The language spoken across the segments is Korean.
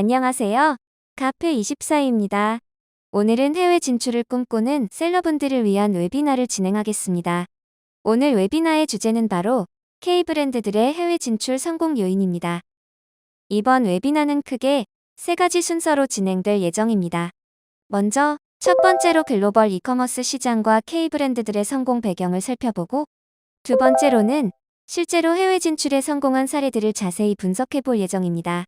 안녕하세요. 카페24입니다. 오늘은 해외 진출을 꿈꾸는 셀러분들을 위한 웨비나를 진행하겠습니다. 오늘 웨비나의 주제는 바로 K브랜드들의 해외 진출 성공 요인입니다. 이번 웨비나는 크게 세 가지 순서로 진행될 예정입니다. 먼저 첫 번째로 글로벌 이커머스 시장과 K브랜드들의 성공 배경을 살펴보고, 두 번째로는 실제로 해외 진출에 성공한 사례들을 자세히 분석해 볼 예정입니다.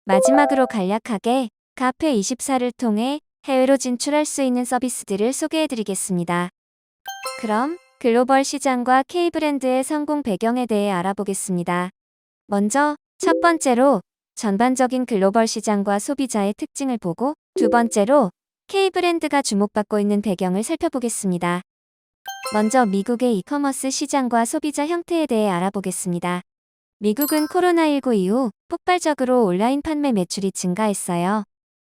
마지막으로 간략하게 카페24를 통해 해외로 진출할 수 있는 서비스들을 소개해 드리겠습니다. 그럼 글로벌 시장과 K브랜드의 성공 배경에 대해 알아보겠습니다. 먼저 첫 번째로 전반적인 글로벌 시장과 소비자의 특징을 보고, 두 번째로 K브랜드가 주목받고 있는 배경을 살펴보겠습니다. 먼저 미국의 이커머스 시장과 소비자 형태에 대해 알아보겠습니다. 미국은 코로나19 이후 폭발적으로 온라인 판매 매출이 증가했어요.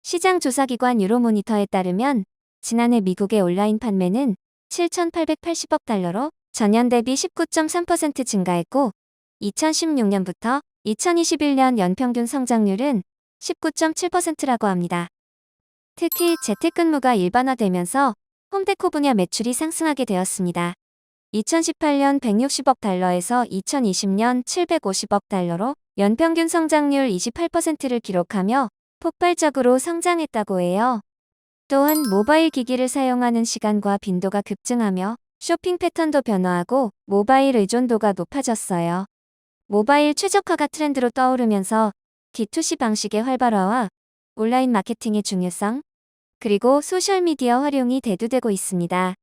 시장 조사기관 유로모니터에 따르면 지난해 미국의 온라인 판매는 7,880억 달러로 전년 대비 19.3% 증가했고, 2016년부터 2021년 연평균 성장률은 19.7%라고 합니다. 특히 재택근무가 일반화되면서 홈데코 분야 매출이 상승하게 되었습니다. 2018년 160억 달러에서 2020년 750억 달러로 연평균 성장률 28%를 기록하며 폭발적으로 성장했다고 해요. 또한 모바일 기기를 사용하는 시간과 빈도가 급증하며 쇼핑 패턴도 변화하고 모바일 의존도가 높아졌어요. 모바일 최적화가 트렌드로 떠오르면서 D2C 방식의 활발화와 온라인 마케팅의 중요성, 그리고 소셜미디어 활용이 대두되고 있습니다.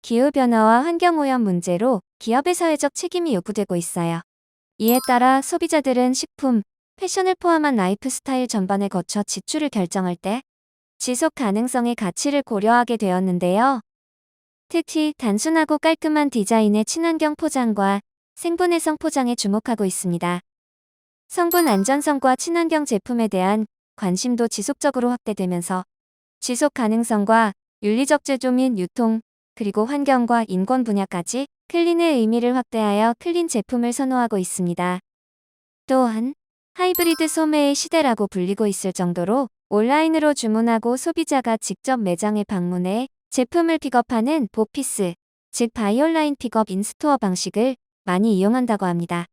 기후변화와 환경오염 문제로 기업의 사회적 책임이 요구되고 있어요. 이에 따라 소비자들은 식품, 패션을 포함한 라이프 스타일 전반에 거쳐 지출을 결정할 때 지속 가능성의 가치를 고려하게 되었는데요. 특히 단순하고 깔끔한 디자인의 친환경 포장과 생분해성 포장에 주목하고 있습니다. 성분 안전성과 친환경 제품에 대한 관심도 지속적으로 확대되면서 지속 가능성과 윤리적 제조 및 유통, 그리고 환경과 인권 분야까지 클린의 의미를 확대하여 클린 제품을 선호하고 있습니다. 또한 하이브리드 소매의 시대라고 불리고 있을 정도로 온라인으로 주문하고 소비자가 직접 매장에 방문해 제품을 픽업하는 보피스, 즉 바이온라인 픽업 인스토어 방식을 많이 이용한다고 합니다.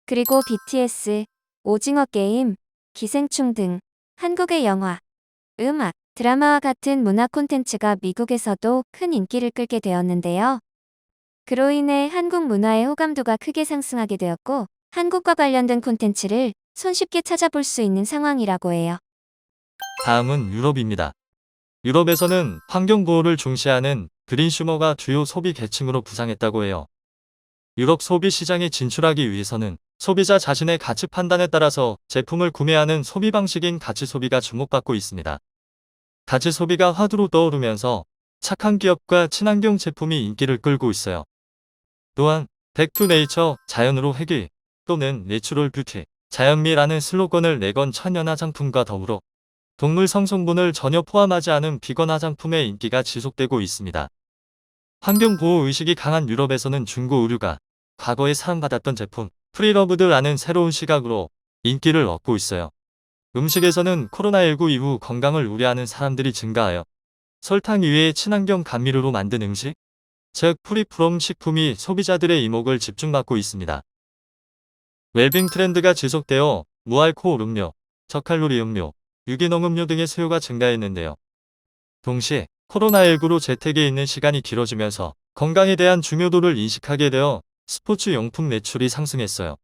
그리고 BTS, 오징어 게임, 기생충 등 한국의 영화, 음악, 드라마와 같은 문화 콘텐츠가 미국에서도 큰 인기를 끌게 되었는데요. 그로 인해 한국 문화의 호감도가 크게 상승하게 되었고, 한국과 관련된 콘텐츠를 손쉽게 찾아볼 수 있는 상황이라고 해요. 다음은 유럽입니다. 유럽에서는 환경보호를 중시하는 그린슈머가 주요 소비 계층으로 부상했다고 해요. 유럽 소비 시장에 진출하기 위해서는 소비자 자신의 가치 판단에 따라서 제품을 구매하는 소비 방식인 가치 소비가 주목받고 있습니다. 가치 소비가 화두로 떠오르면서 착한 기업과 친환경 제품이 인기를 끌고 있어요. 또한 백투 네이처, 자연으로 회귀 또는 내추럴 뷰티, 자연미라는 슬로건을 내건 천연 화장품과 더불어 동물 성성분을 전혀 포함하지 않은 비건 화장품의 인기가 지속되고 있습니다. 환경보호 의식이 강한 유럽에서는 중고 의류가 과거에 사랑받았던 제품, 프리러브드라는 새로운 시각으로 인기를 얻고 있어요. 음식에서는 코로나19 이후 건강을 우려하는 사람들이 증가하여 설탕 이외에 친환경 감미료로 만든 음식, 즉 프리프롬 식품이 소비자들의 이목을 집중받고 있습니다. 웰빙 트렌드가 지속되어 무알코올 음료, 저칼로리 음료, 유기농 음료 등의 수요가 증가했는데요. 동시에 코로나19로 재택에 있는 시간이 길어지면서 건강에 대한 중요도를 인식하게 되어 스포츠 용품 매출이 상승했어요.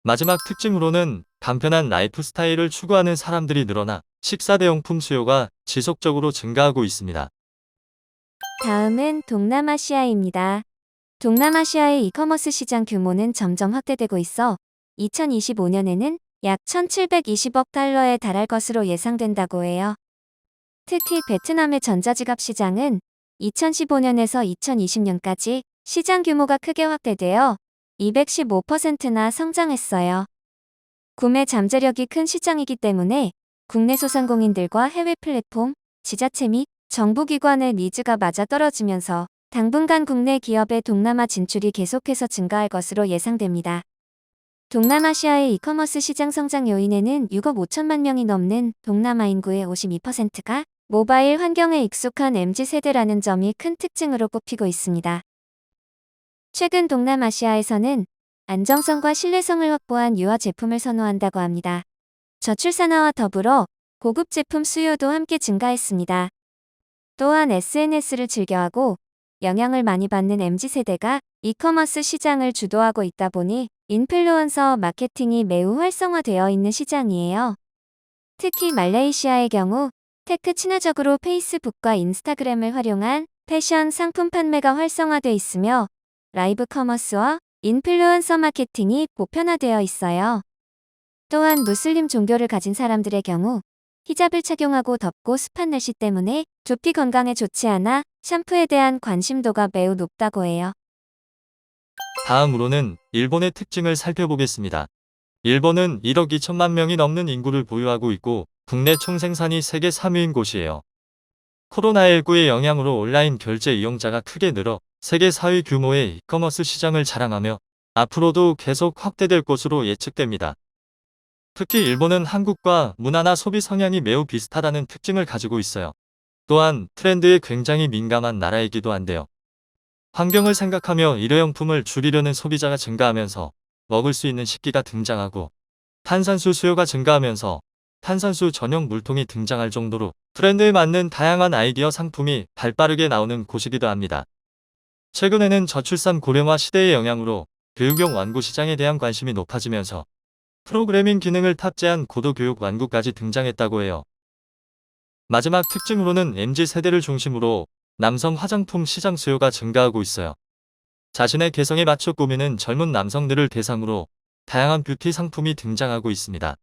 마지막 특징으로는 간편한 라이프 스타일을 추구하는 사람들이 늘어나 식사 대용품 수요가 지속적으로 증가하고 있습니다. 다음은 동남아시아입니다. 동남아시아의 이커머스 시장 규모는 점점 확대되고 있어 2025년에는 약 1,720억 달러에 달할 것으로 예상된다고 해요. 특히 베트남의 전자지갑 시장은 2015년에서 2020년까지 시장 규모가 크게 확대되어 215%나 성장했어요. 구매 잠재력이 큰 시장이기 때문에 국내 소상공인들과 해외 플랫폼, 지자체 및 정부기관의 니즈가 맞아떨어지면서 당분간 국내 기업의 동남아 진출이 계속해서 증가할 것으로 예상됩니다. 동남아시아의 이커머스 시장 성장 요인에는 6억 5천만 명이 넘는 동남아 인구의 52%가 모바일 환경에 익숙한 MZ세대라는 점이 큰 특징으로 꼽히고 있습니다. 최근 동남아시아에서는 안정성과 신뢰성을 확보한 유아 제품을 선호한다고 합니다. 저출산화와 더불어 고급 제품 수요도 함께 증가했습니다. 또한 SNS를 즐겨하고 영향을 많이 받는 MZ세대가 이커머스 시장을 주도하고 있다 보니 인플루언서 마케팅이 매우 활성화되어 있는 시장이에요. 특히 말레이시아의 경우 테크 친화적으로 페이스북과 인스타그램을 활용한 패션 상품 판매가 활성화돼 있으며 라이브 커머스와 인플루언서 마케팅이 보편화되어 있어요. 또한 무슬림 종교를 가진 사람들의 경우 히잡을 착용하고 덥고 습한 날씨 때문에 두피 건강에 좋지 않아 샴푸에 대한 관심도가 매우 높다고 해요. 다음으로는 일본의 특징을 살펴보겠습니다. 일본은 1억 2천만 명이 넘는 인구를 보유하고 있고 국내 총생산이 세계 3위인 곳이에요. 코로나19의 영향으로 온라인 결제 이용자가 크게 늘어 세계 4위 규모의 이커머스 시장을 자랑하며 앞으로도 계속 확대될 것으로 예측됩니다. 특히 일본은 한국과 문화나 소비 성향이 매우 비슷하다는 특징을 가지고 있어요. 또한 트렌드에 굉장히 민감한 나라이기도 한데요. 환경을 생각하며 일회용품을 줄이려는 소비자가 증가하면서 먹을 수 있는 식기가 등장하고 탄산수 수요가 증가하면서 탄산수 전용 물통이 등장할 정도로 트렌드에 맞는 다양한 아이디어 상품이 발빠르게 나오는 곳이기도 합니다. 최근에는 저출산 고령화 시대의 영향으로 교육용 완구 시장에 대한 관심이 높아지면서 프로그래밍 기능을 탑재한 고도교육 완구까지 등장했다고 해요. 마지막 특징으로는 MZ세대를 중심으로 남성 화장품 시장 수요가 증가하고 있어요. 자신의 개성에 맞춰 꾸미는 젊은 남성들을 대상으로 다양한 뷰티 상품이 등장하고 있습니다.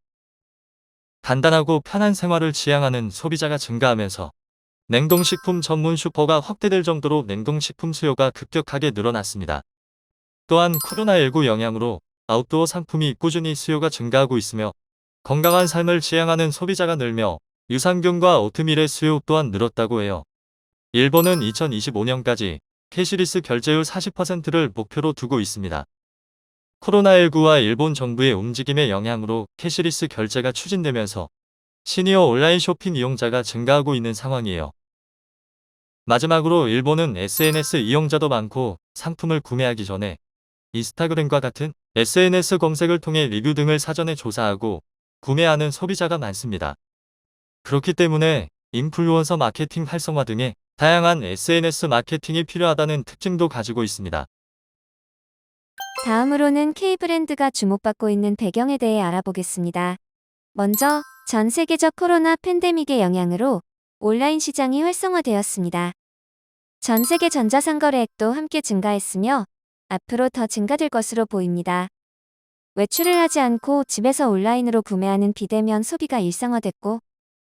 간단하고 편한 생활을 지향하는 소비자가 증가하면서 냉동식품 전문 슈퍼가 확대될 정도로 냉동식품 수요가 급격하게 늘어났습니다. 또한 코로나19 영향으로 아웃도어 상품이 꾸준히 수요가 증가하고 있으며 건강한 삶을 지향하는 소비자가 늘며 유산균과 오트밀의 수요 또한 늘었다고 해요. 일본은 2025년까지 캐시리스 결제율 40%를 목표로 두고 있습니다. 코로나19와 일본 정부의 움직임의 영향으로 캐시리스 결제가 추진되면서 시니어 온라인 쇼핑 이용자가 증가하고 있는 상황이에요. 마지막으로 일본은 SNS 이용자도 많고 상품을 구매하기 전에 인스타그램과 같은 SNS 검색을 통해 리뷰 등을 사전에 조사하고 구매하는 소비자가 많습니다. 그렇기 때문에 인플루언서 마케팅 활성화 등의 다양한 SNS 마케팅이 필요하다는 특징도 가지고 있습니다. 다음으로는 K브랜드가 주목받고 있는 배경에 대해 알아보겠습니다. 먼저 전 세계적 코로나 팬데믹의 영향으로 온라인 시장이 활성화되었습니다. 전 세계 전자상거래액도 함께 증가했으며 앞으로 더 증가될 것으로 보입니다. 외출을 하지 않고 집에서 온라인으로 구매하는 비대면 소비가 일상화됐고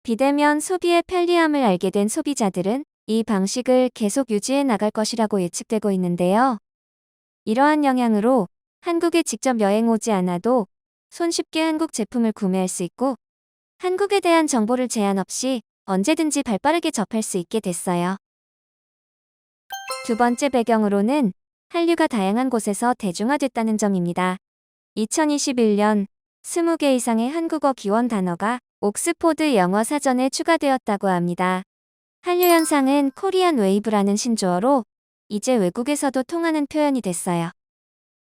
비대면 소비의 편리함을 알게 된 소비자들은 이 방식을 계속 유지해 나갈 것이라고 예측되고 있는데요. 이러한 영향으로 한국에 직접 여행 오지 않아도 손쉽게 한국 제품을 구매할 수 있고 한국에 대한 정보를 제한 없이 언제든지 발빠르게 접할 수 있게 됐어요. 두 번째 배경으로는 한류가 다양한 곳에서 대중화됐다는 점입니다. 2021년 20개 이상의 한국어 기원 단어가 옥스포드 영어 사전에 추가되었다고 합니다. 한류 현상은 코리안 웨이브라는 신조어로 이제 외국에서도 통하는 표현이 됐어요.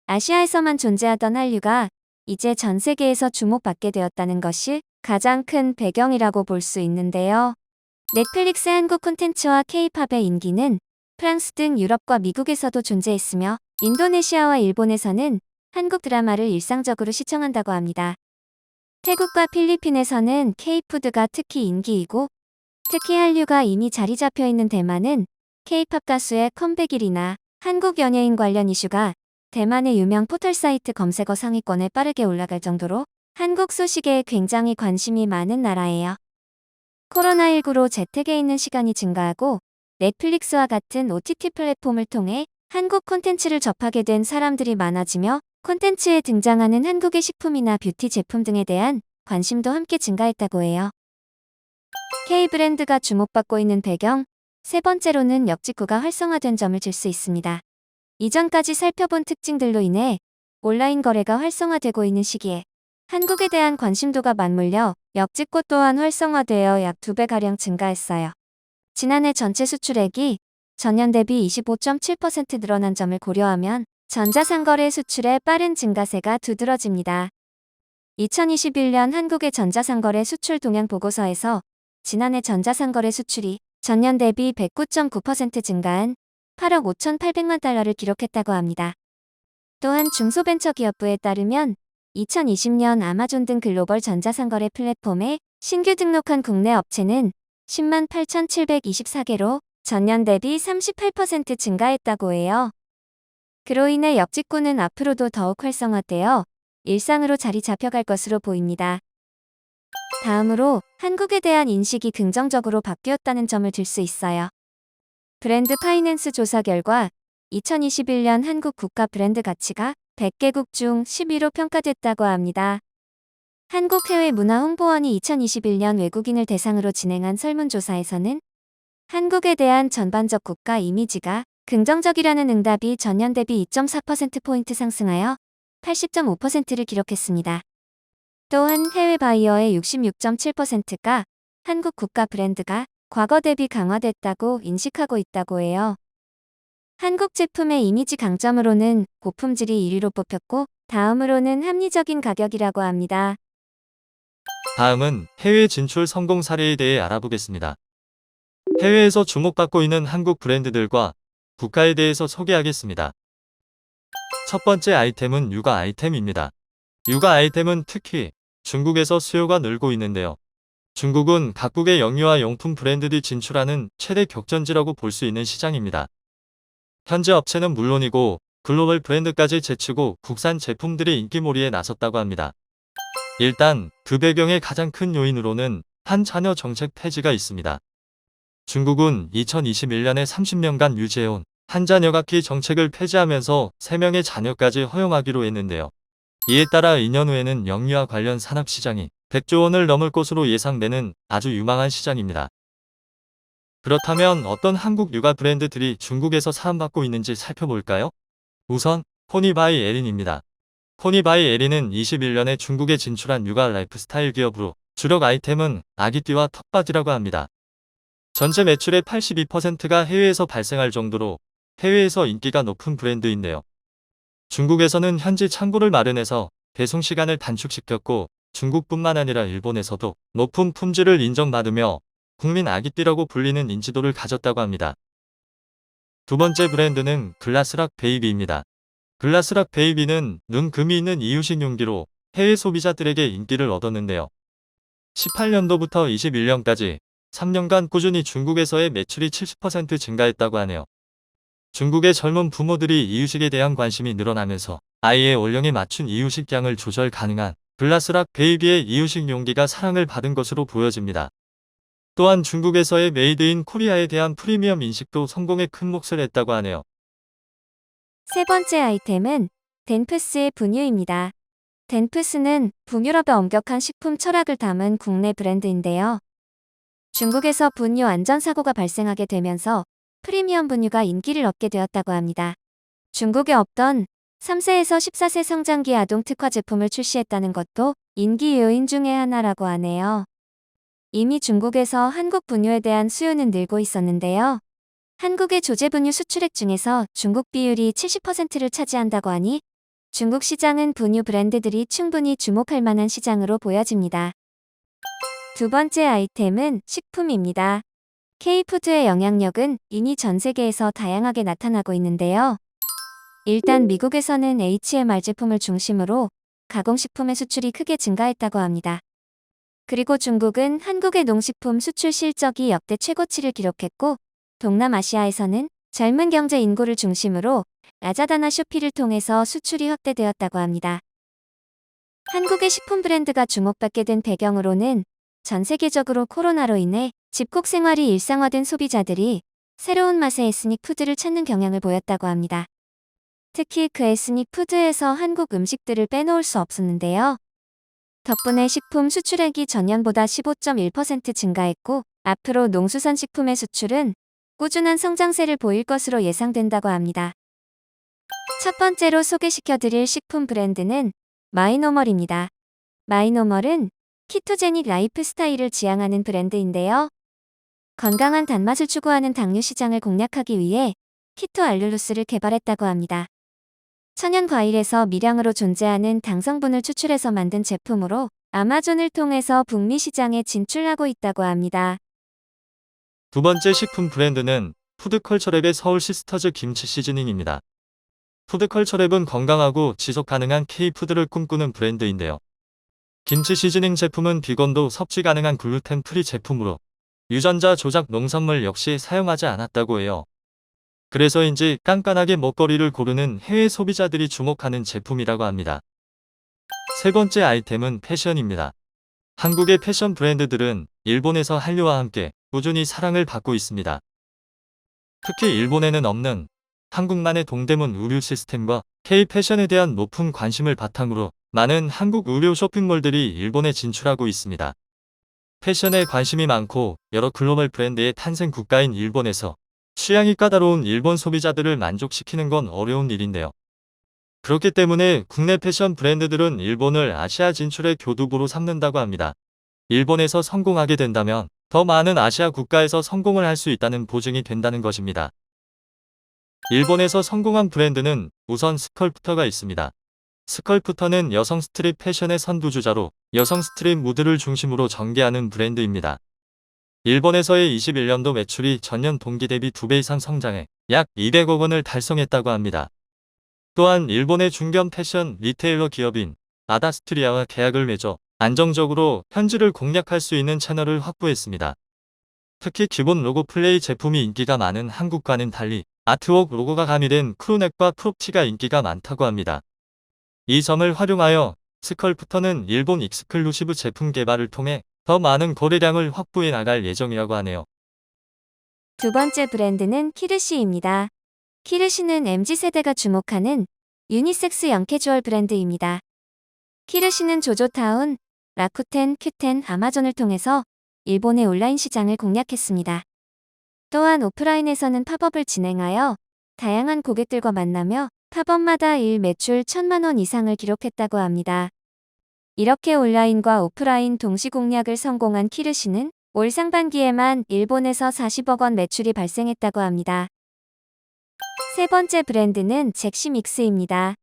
아시아에서만 존재하던 한류가 이제 전 세계에서 주목받게 되었다는 것이 가장 큰 배경이라고 볼 수 있는데요. 넷플릭스 한국 콘텐츠와 K-팝의 인기는 프랑스 등 유럽과 미국에서도 존재했으며 인도네시아와 일본에서는 한국 드라마를 일상적으로 시청한다고 합니다. 태국과 필리핀에서는 K-푸드가 특히 인기이고 특히 한류가 이미 자리 잡혀 있는 대만은 K-팝 가수의 컴백일이나 한국 연예인 관련 이슈가 대만의 유명 포털 사이트 검색어 상위권에 빠르게 올라갈 정도로 한국 소식에 굉장히 관심이 많은 나라예요. 코로나19로 재택에 있는 시간이 증가하고 넷플릭스와 같은 OTT 플랫폼을 통해 한국 콘텐츠를 접하게 된 사람들이 많아지며 콘텐츠에 등장하는 한국의 식품이나 뷰티 제품 등에 대한 관심도 함께 증가했다고 해요. K브랜드가 주목받고 있는 배경, 세 번째로는 역직구가 활성화된 점을 들 수 있습니다. 이전까지 살펴본 특징들로 인해 온라인 거래가 활성화되고 있는 시기에 한국에 대한 관심도가 맞물려 역직구 또한 활성화되어 약 2배가량 증가했어요. 지난해 전체 수출액이 전년 대비 25.7% 늘어난 점을 고려하면 전자상거래 수출의 빠른 증가세가 두드러집니다. 2021년 한국의 전자상거래 수출 동향 보고서에서 지난해 전자상거래 수출이 전년 대비 109.9% 증가한 8억 5,800만 달러를 기록했다고 합니다. 또한 중소벤처기업부에 따르면 2020년 아마존 등 글로벌 전자상거래 플랫폼에 신규 등록한 국내 업체는 10만 8,724개로 전년 대비 38% 증가했다고 해요. 그로 인해 역직구는 앞으로도 더욱 활성화되어 일상으로 자리 잡혀갈 것으로 보입니다. 다음으로 한국에 대한 인식이 긍정적으로 바뀌었다는 점을 들 수 있어요. 브랜드 파이낸스 조사 결과 2021년 한국 국가 브랜드 가치가 100개국 중 10위로 평가됐다고 합니다. 한국해외문화홍보원이 2021년 외국인을 대상으로 진행한 설문조사에서는 한국에 대한 전반적 국가 이미지가 긍정적이라는 응답이 전년 대비 2.4%포인트 상승하여 80.5%를 기록했습니다. 또한 해외 바이어의 66.7%가 한국 국가 브랜드가 과거 대비 강화됐다고 인식하고 있다고 해요. 한국 제품의 이미지 강점으로는 고품질이 1위로 뽑혔고 다음으로는 합리적인 가격이라고 합니다. 다음은 해외 진출 성공 사례에 대해 알아보겠습니다. 해외에서 주목받고 있는 한국 브랜드들과 국가에 대해서 소개하겠습니다. 첫 번째 아이템은 육아 아이템입니다. 육아 아이템은 특히 중국에서 수요가 늘고 있는데요. 중국은 각국의 영유아 용품 브랜드들이 진출하는 최대 격전지라고 볼 수 있는 시장입니다. 현재 업체는 물론이고 글로벌 브랜드까지 제치고 국산 제품들이 인기몰이에 나섰다고 합니다. 일단 그 배경의 가장 큰 요인으로는 한 자녀 정책 폐지가 있습니다. 중국은 2021년에 30년간 유지해온 한 자녀 갖기 정책을 폐지하면서 3명의 자녀까지 허용하기로 했는데요. 이에 따라 2년 후에는 영유아 관련 산업 시장이 100조 원을 넘을 것으로 예상되는 아주 유망한 시장입니다. 그렇다면 어떤 한국 육아 브랜드들이 중국에서 사랑받고 있는지 살펴볼까요? 우선 포니바이 에린입니다. 포니바이 에린은 21년에 중국에 진출한 육아 라이프스타일 기업으로 주력 아이템은 아기띠와 턱받이라고 합니다. 전체 매출의 82%가 해외에서 발생할 정도로 해외에서 인기가 높은 브랜드인데요. 중국에서는 현지 창고를 마련해서 배송 시간을 단축시켰고 중국뿐만 아니라 일본에서도 높은 품질을 인정받으며 국민 아기띠라고 불리는 인지도를 가졌다고 합니다. 두 번째 브랜드는 글라스락 베이비입니다. 글라스락 베이비는 눈금이 있는 이유식 용기로 해외 소비자들에게 인기를 얻었는데요. 18년도부터 21년까지 3년간 꾸준히 중국에서의 매출이 70% 증가했다고 하네요. 중국의 젊은 부모들이 이유식에 대한 관심이 늘어나면서 아이의 연령에 맞춘 이유식 양을 조절 가능한 글라스락 베이비의 이유식 용기가 사랑을 받은 것으로 보여집니다. 또한 중국에서의 메이드 인 코리아에 대한 프리미엄 인식도 성공에 큰 몫을 했다고 하네요. 세 번째 아이템은 덴프스의 분유입니다. 덴프스는 북유럽의 엄격한 식품 철학을 담은 국내 브랜드인데요. 중국에서 분유 안전사고가 발생하게 되면서 프리미엄 분유가 인기를 얻게 되었다고 합니다. 중국에 없던 3세에서 14세 성장기 아동 특화 제품을 출시했다는 것도 인기 요인 중의 하나라고 하네요. 이미 중국에서 한국 분유에 대한 수요는 늘고 있었는데요. 한국의 조제 분유 수출액 중에서 중국 비율이 70%를 차지한다고 하니 중국 시장은 분유 브랜드들이 충분히 주목할 만한 시장으로 보여집니다. 두 번째 아이템은 식품입니다. K푸드의 영향력은 이미 전 세계에서 다양하게 나타나고 있는데요. 일단 미국에서는 HMR 제품을 중심으로 가공식품의 수출이 크게 증가했다고 합니다. 그리고 중국은 한국의 농식품 수출 실적이 역대 최고치를 기록했고 동남아시아에서는 젊은 경제 인구를 중심으로 라자다나 쇼피를 통해서 수출이 확대되었다고 합니다. 한국의 식품 브랜드가 주목받게 된 배경으로는 전 세계적으로 코로나로 인해 집콕 생활이 일상화된 소비자들이 새로운 맛의 에스닉 푸드를 찾는 경향을 보였다고 합니다. 특히 그 에스닉 푸드에서 한국 음식들을 빼놓을 수 없었는데요. 덕분에 식품 수출액이 전년보다 15.1% 증가했고 앞으로 농수산식품의 수출은 꾸준한 성장세를 보일 것으로 예상된다고 합니다. 첫 번째로 소개시켜드릴 식품 브랜드는 마이노멀입니다. 마이노멀은 키토제닉 라이프 스타일을 지향하는 브랜드인데요. 건강한 단맛을 추구하는 당류 시장을 공략하기 위해 키토 알룰로스를 개발했다고 합니다. 천연 과일에서 미량으로 존재하는 당 성분을 추출해서 만든 제품으로 아마존을 통해서 북미 시장에 진출하고 있다고 합니다. 두 번째 식품 브랜드는 푸드컬처랩의 서울 시스터즈 김치 시즈닝입니다. 푸드컬처랩은 건강하고 지속 가능한 K푸드를 꿈꾸는 브랜드인데요. 김치 시즈닝 제품은 비건도 섭취 가능한 글루텐 프리 제품으로 유전자 조작 농산물 역시 사용하지 않았다고 해요. 그래서인지 깐깐하게 먹거리를 고르는 해외 소비자들이 주목하는 제품이라고 합니다. 세 번째 아이템은 패션입니다. 한국의 패션 브랜드들은 일본에서 한류와 함께 꾸준히 사랑을 받고 있습니다. 특히 일본에는 없는 한국만의 동대문 의류 시스템과 K-패션에 대한 높은 관심을 바탕으로 많은 한국 의류 쇼핑몰들이 일본에 진출하고 있습니다. 패션에 관심이 많고 여러 글로벌 브랜드의 탄생 국가인 일본에서 취향이 까다로운 일본 소비자들을 만족시키는 건 어려운 일인데요. 그렇기 때문에 국내 패션 브랜드들은 일본을 아시아 진출의 교두보로 삼는다고 합니다. 일본에서 성공하게 된다면 더 많은 아시아 국가에서 성공을 할 수 있다는 보증이 된다는 것입니다. 일본에서 성공한 브랜드는 우선 스컬프터가 있습니다. 스컬프터는 여성 스트릿 패션의 선두주자로 여성 스트릿 무드를 중심으로 전개하는 브랜드입니다. 일본에서의 21년도 매출이 전년 동기 대비 2배 이상 성장해 약 200억 원을 달성했다고 합니다. 또한 일본의 중견 패션 리테일러 기업인 아다스트리아와 계약을 맺어 안정적으로 현지를 공략할 수 있는 채널을 확보했습니다. 특히 기본 로고 플레이 제품이 인기가 많은 한국과는 달리 아트웍 로고가 가미된 크루넥과 프롭티가 인기가 많다고 합니다. 이 점을 활용하여 스컬프터는 일본 익스클루시브 제품 개발을 통해 더 많은 거래량을 확보해 나갈 예정이라고 하네요. 두 번째 브랜드는 키르시입니다. 키르시는 MZ세대가 주목하는 유니섹스 영캐주얼 브랜드입니다. 키르시는 조조타운, 라쿠텐, 큐텐, 아마존을 통해서 일본의 온라인 시장을 공략했습니다. 또한 오프라인에서는 팝업을 진행하여 다양한 고객들과 만나며 팝업마다 일 매출 1,000만 원 이상을 기록했다고 합니다. 이렇게 온라인과 오프라인 동시 공략을 성공한 키르시는 올 상반기에만 일본에서 40억 원 매출이 발생했다고 합니다. 세 번째 브랜드는 잭시믹스입니다.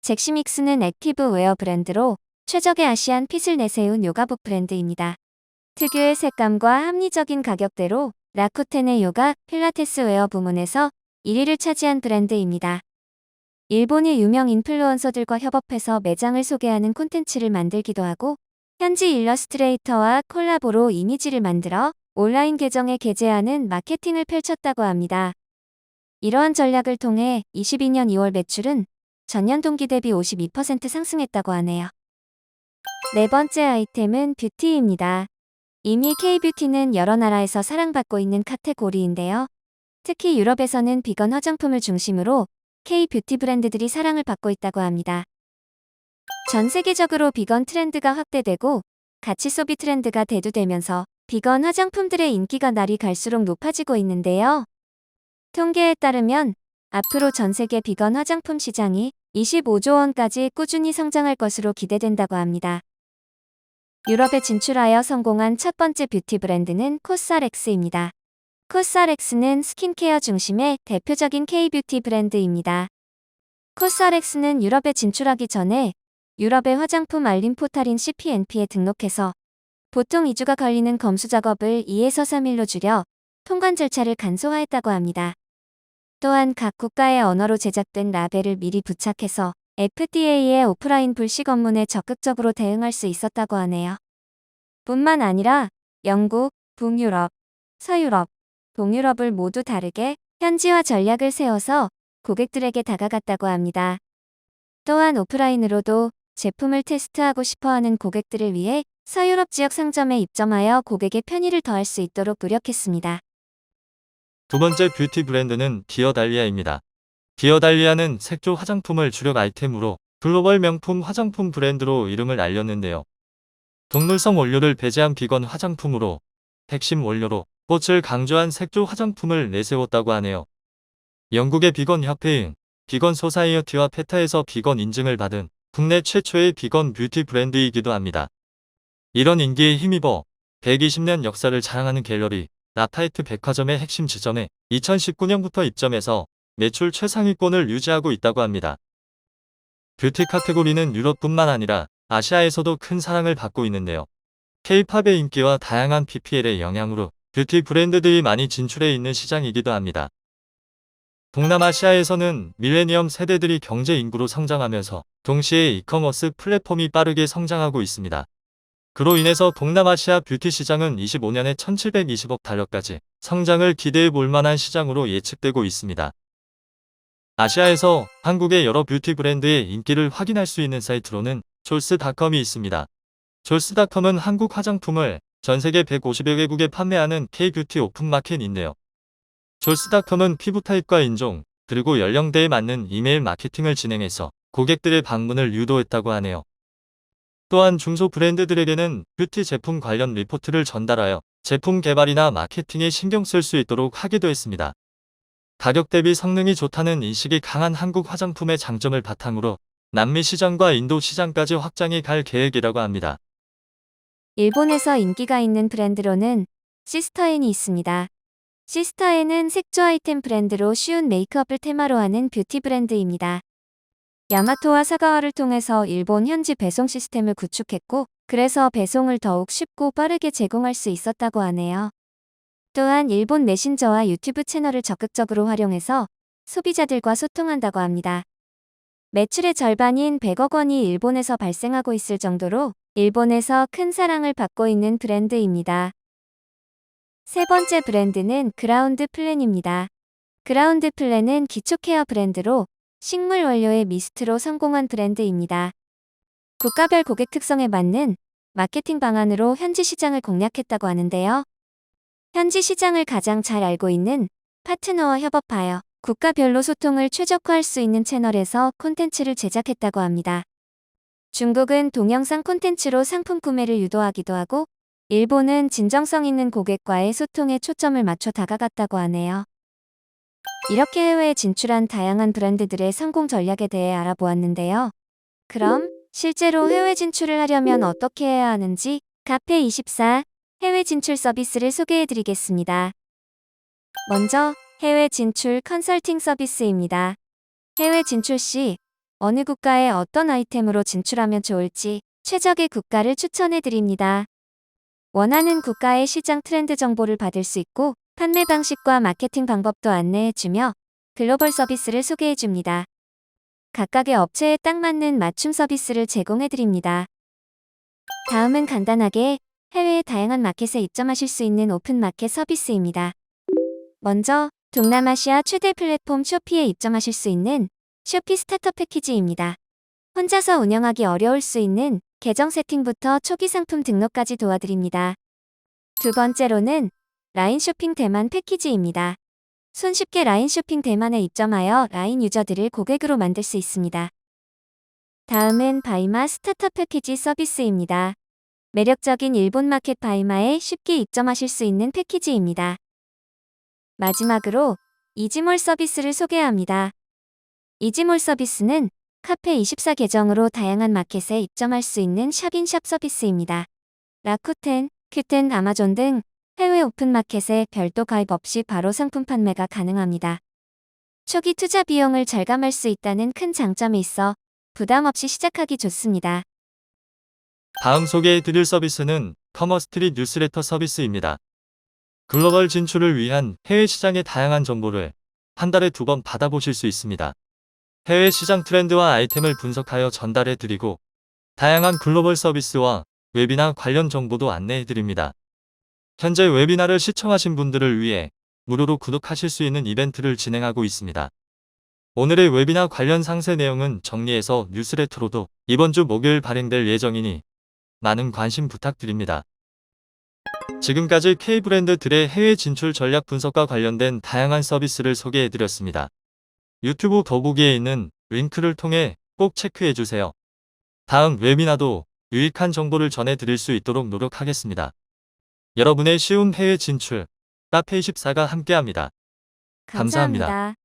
잭시믹스는 액티브 웨어 브랜드로 최적의 아시안 핏을 내세운 요가복 브랜드입니다. 특유의 색감과 합리적인 가격대로 라쿠텐의 요가, 필라테스 웨어 부문에서 1위를 차지한 브랜드입니다. 일본의 유명 인플루언서들과 협업해서 매장을 소개하는 콘텐츠를 만들기도 하고 현지 일러스트레이터와 콜라보로 이미지를 만들어 온라인 계정에 게재하는 마케팅을 펼쳤다고 합니다. 이러한 전략을 통해 22년 2월 매출은 전년 동기 대비 52% 상승했다고 하네요. 네 번째 아이템은 뷰티입니다. 이미 K-뷰티는 여러 나라에서 사랑받고 있는 카테고리인데요. 특히 유럽에서는 비건 화장품을 중심으로 K-뷰티 브랜드들이 사랑을 받고 있다고 합니다. 전 세계적으로 비건 트렌드가 확대되고 가치 소비 트렌드가 대두되면서 비건 화장품들의 인기가 날이 갈수록 높아지고 있는데요. 통계에 따르면 앞으로 전 세계 비건 화장품 시장이 25조 원까지 꾸준히 성장할 것으로 기대된다고 합니다. 유럽에 진출하여 성공한 첫 번째 뷰티 브랜드는 코스알엑스입니다. 코스알엑스는 스킨케어 중심의 대표적인 K-뷰티 브랜드입니다. 코스알엑스는 유럽에 진출하기 전에 유럽의 화장품 알림 포탈인 CPNP에 등록해서 보통 2주가 걸리는 검수 작업을 2에서 3일로 줄여 통관 절차를 간소화했다고 합니다. 또한 각 국가의 언어로 제작된 라벨을 미리 부착해서 FDA의 오프라인 불식 업무에 적극적으로 대응할 수 있었다고 하네요. 뿐만 아니라 영국, 북유럽, 서유럽, 동유럽을 모두 다르게 현지화 전략을 세워서 고객들에게 다가갔다고 합니다. 또한 오프라인으로도 제품을 테스트하고 싶어하는 고객들을 위해 서유럽 지역 상점에 입점하여 고객의 편의를 더할 수 있도록 노력했습니다. 두 번째 뷰티 브랜드는 디어달리아입니다. 디어달리아는 색조 화장품을 주력 아이템으로 글로벌 명품 화장품 브랜드로 이름을 알렸는데요. 동물성 원료를 배제한 비건 화장품으로 핵심 원료로 꽃을 강조한 색조 화장품을 내세웠다고 하네요. 영국의 비건 협회인 비건 소사이어티와 페타에서 비건 인증을 받은 국내 최초의 비건 뷰티 브랜드이기도 합니다. 이런 인기에 힘입어 120년 역사를 자랑하는 갤러리 라파에트 백화점의 핵심 지점에 2019년부터 입점해서 매출 최상위권을 유지하고 있다고 합니다. 뷰티 카테고리는 유럽뿐만 아니라 아시아에서도 큰 사랑을 받고 있는데요. K-팝의 인기와 다양한 PPL의 영향으로 뷰티 브랜드들이 많이 진출해 있는 시장이기도 합니다. 동남아시아에서는 밀레니엄 세대들이 경제 인구로 성장하면서 동시에 이커머스 플랫폼이 빠르게 성장하고 있습니다. 그로 인해서 동남아시아 뷰티 시장은 25년에 1720억 달러까지 성장을 기대해 볼 만한 시장으로 예측되고 있습니다. 아시아에서 한국의 여러 뷰티 브랜드의 인기를 확인할 수 있는 사이트로는 졸스닷컴이 있습니다. 졸스닷컴은 한국 화장품을 전 세계 150여 개국에 판매하는 K-뷰티 오픈마켓인데요. 졸스닷컴은 피부 타입과 인종, 그리고 연령대에 맞는 이메일 마케팅을 진행해서 고객들의 방문을 유도했다고 하네요. 또한 중소 브랜드들에게는 뷰티 제품 관련 리포트를 전달하여 제품 개발이나 마케팅에 신경 쓸 수 있도록 하기도 했습니다. 가격 대비 성능이 좋다는 인식이 강한 한국 화장품의 장점을 바탕으로 남미 시장과 인도 시장까지 확장해 갈 계획이라고 합니다. 일본에서 인기가 있는 브랜드로는 시스터앤이 있습니다. 시스터앤은 색조 아이템 브랜드로 쉬운 메이크업을 테마로 하는 뷰티 브랜드입니다. 야마토와 사가와를 통해서 일본 현지 배송 시스템을 구축했고, 그래서 배송을 더욱 쉽고 빠르게 제공할 수 있었다고 하네요. 또한 일본 메신저와 유튜브 채널을 적극적으로 활용해서 소비자들과 소통한다고 합니다. 매출의 절반인 100억 원이 일본에서 발생하고 있을 정도로 일본에서 큰 사랑을 받고 있는 브랜드입니다. 세 번째 브랜드는 그라운드 플랜입니다. 그라운드 플랜은 기초 케어 브랜드로 식물 원료의 미스트로 성공한 브랜드입니다. 국가별 고객 특성에 맞는 마케팅 방안으로 현지 시장을 공략했다고 하는데요. 현지 시장을 가장 잘 알고 있는 파트너와 협업하여 국가별로 소통을 최적화할 수 있는 채널에서 콘텐츠를 제작했다고 합니다. 중국은 동영상 콘텐츠로 상품 구매를 유도하기도 하고, 일본은 진정성 있는 고객과의 소통에 초점을 맞춰 다가갔다고 하네요. 이렇게 해외에 진출한 다양한 브랜드들의 성공 전략에 대해 알아보았는데요. 그럼 실제로 해외 진출을 하려면 어떻게 해야 하는지 카페24 해외 진출 서비스를 소개해드리겠습니다. 먼저 해외 진출 컨설팅 서비스입니다. 해외 진출 시 어느 국가에 어떤 아이템으로 진출하면 좋을지 최적의 국가를 추천해드립니다. 원하는 국가의 시장 트렌드 정보를 받을 수 있고, 판매 방식과 마케팅 방법도 안내해주며 글로벌 서비스를 소개해줍니다. 각각의 업체에 딱 맞는 맞춤 서비스를 제공해드립니다. 다음은 간단하게 해외의 다양한 마켓에 입점하실 수 있는 오픈 마켓 서비스입니다. 먼저 동남아시아 최대 플랫폼 쇼피에 입점하실 수 있는 쇼피 스타터 패키지입니다. 혼자서 운영하기 어려울 수 있는 계정 세팅부터 초기 상품 등록까지 도와드립니다. 두 번째로는 라인 쇼핑 대만 패키지입니다. 손쉽게 라인 쇼핑 대만에 입점하여 라인 유저들을 고객으로 만들 수 있습니다. 다음은 바이마 스타터 패키지 서비스입니다. 매력적인 일본 마켓 바이마에 쉽게 입점하실 수 있는 패키지입니다. 마지막으로 이지몰 서비스를 소개합니다. 이지몰 서비스는 카페24 계정으로 다양한 마켓에 입점할 수 있는 샵인샵 서비스입니다. 라쿠텐, 큐텐, 아마존 등 해외 오픈마켓에 별도 가입 없이 바로 상품 판매가 가능합니다. 초기 투자 비용을 절감할 수 있다는 큰 장점이 있어 부담 없이 시작하기 좋습니다. 다음 소개해드릴 서비스는 커머스트릿 뉴스레터 서비스입니다. 글로벌 진출을 위한 해외 시장의 다양한 정보를 한 달에 2번 받아보실 수 있습니다. 해외 시장 트렌드와 아이템을 분석하여 전달해드리고, 다양한 글로벌 서비스와 웨비나 관련 정보도 안내해드립니다. 현재 웨비나를 시청하신 분들을 위해 무료로 구독하실 수 있는 이벤트를 진행하고 있습니다. 오늘의 웨비나 관련 상세 내용은 정리해서 뉴스레터로도 이번 주 목요일 발행될 예정이니 많은 관심 부탁드립니다. 지금까지 K브랜드들의 해외 진출 전략 분석과 관련된 다양한 서비스를 소개해드렸습니다. 유튜브 더보기에 있는 링크를 통해 꼭 체크해주세요. 다음 웨비나도 유익한 정보를 전해드릴 수 있도록 노력하겠습니다. 여러분의 쉬운 해외 진출, 카페24가 함께합니다. 감사합니다.